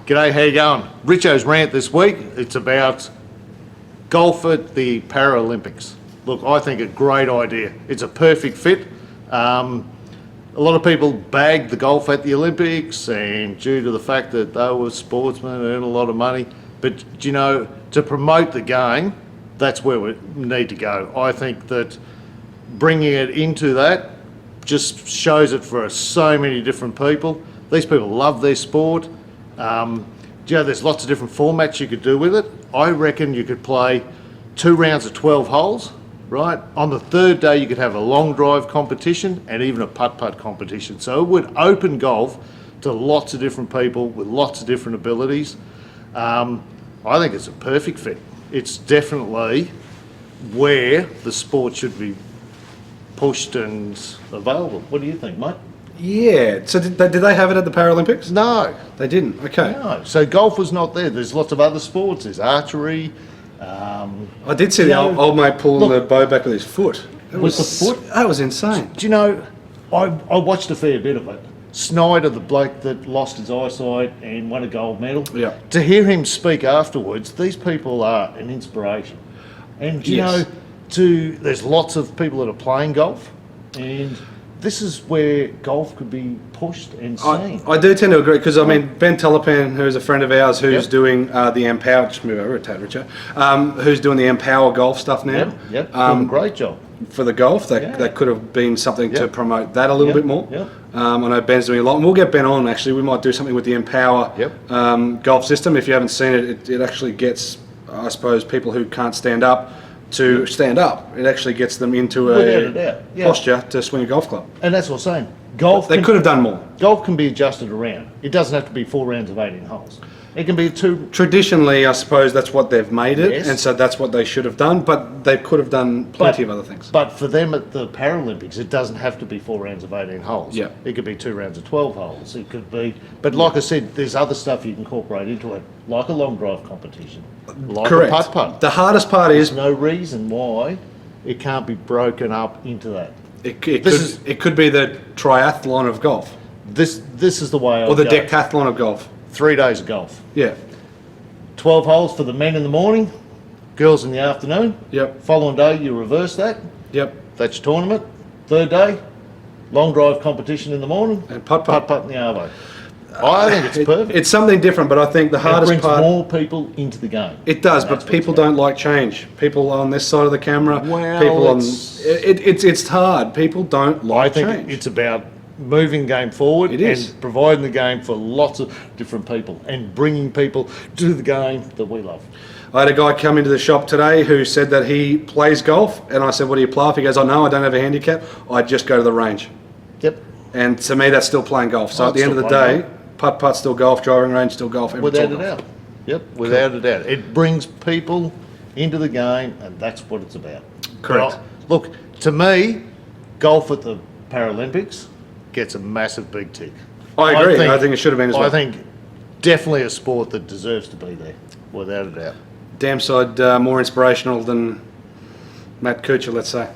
G'day, how you going? Richo's Rant this week. It's about golf at the Paralympics. Look, I think a great idea. It's a perfect fit. A lot of people bagged the golf at the Olympics, and due to the fact that they were sportsmen and earn a lot of money. But, you know, to promote the game, that's where we need to go. I think that bringing it into that just shows it for so many different people. These people love their sport. There's lots of different formats you could do with it. I reckon you could play 2 rounds of 12 holes, right? On the third day, you could have a long drive competition and even a putt-putt competition. So it would open golf to lots of different people with lots of different abilities. I think it's a perfect fit. It's definitely where the sport should be pushed and available. What do you think, mate? Yeah. So did they have it at the Paralympics? No. They didn't? Okay. No. So golf was not there. There's lots of other sports. There's archery. I did see the old mate pulling the bow back with his foot. With the foot? That was insane. Do you know, I watched a fair bit of it. Snyder, the bloke that lost his eyesight and won a gold medal. Yeah. To hear him speak afterwards, these people are an inspiration. And you know, there's lots of people that are playing golf, and this is where golf could be pushed and seen. I do tend to agree because I mean Ben Telepan, who's a friend of ours, who's doing the Empower. Just move over a tad, Richard. Who's doing the Empower golf stuff now? Yep. Doing a great job for the golf. That could have been something to promote that a little bit more. Yep. I know Ben's doing a lot, and we'll get Ben on. Actually, we might do something with the Empower golf system. If you haven't seen it, it actually gets, I suppose, people who can't stand up to stand up. It actually gets them into a posture to swing a golf club. And that's what I'm saying. Golf. They could have done more. Golf can be adjusted around. It doesn't have to be 4 rounds of 18 holes. It can be 2. Traditionally, I suppose that's what they've made it, and so that's what they should have done. But they could have done plenty of other things. But for them at the Paralympics, it doesn't have to be 4 rounds of 18 holes. Yeah. It could be 2 rounds of 12 holes. It could be. But like I said, there's other stuff you can incorporate into it, like a long drive competition, like a putt-putt. The hardest part is no reason why it can't be broken up into that. It could be the triathlon of golf. This is the way I or the decathlon of golf. 3 days of golf. Yeah. 12 holes for the men in the morning, girls in the afternoon. Yep. Following day, you reverse that. Yep. That's your tournament. Third day, long drive competition in the morning. And putt-putt in the arvo. I think it's perfect. It's something different, but I think the hardest part... It brings more people into the game. It does, but people don't like change. People on this side of the camera, people on... It's hard. People don't like change. I think it's about moving the game forward and providing the game for lots of different people and bringing people to the game that we love. I had a guy come into the shop today who said that he plays golf, and I said, what do you play off? He goes, no, I don't have a handicap. I just go to the range. Yep. And to me, that's still playing golf. So at the end of the day, putt-putt still golf, driving range still golf. Without a doubt. Yep, without a doubt. It brings people into the game, and that's what it's about. Correct. Look, to me, golf at the Paralympics gets a massive big tick. I agree. I think it should have been as well. I think definitely a sport that deserves to be there, without a doubt. Damn side more inspirational than Matt Kuchar, let's say.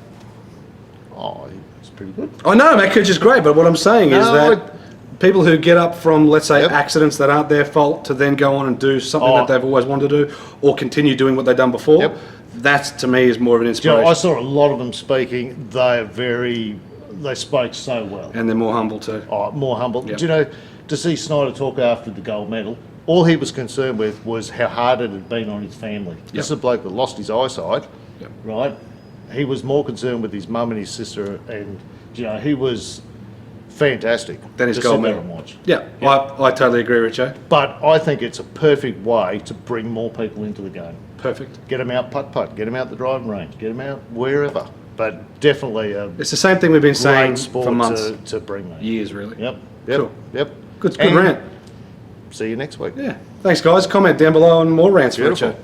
Oh, he's pretty good. I know, Matt Kuchar's great, but what I'm saying is that people who get up from, let's say, accidents that aren't their fault to then go on and do something that they've always wanted to do or continue doing what they've done before, that to me is more of an inspiration. You know, I saw a lot of them speaking. They spoke so well. And they're more humble too. Oh, more humble. Do you know, to see Snyder talk after the gold medal, all he was concerned with was how hard it had been on his family. This is a bloke that lost his eyesight, right? He was more concerned with his mum and his sister, and you know, he was fantastic. Then his gold medal. And watch. Yeah, I totally agree, Richo. But I think it's a perfect way to bring more people into the game. Perfect. Get them out putt-putt, get them out the driving range, get them out wherever. But definitely it's the same thing we've been saying for months. To bring that. Years, really. Yep. Cool. Yep. Good rant. See you next week. Yeah. Thanks, guys. Comment down below on more rants for Richo.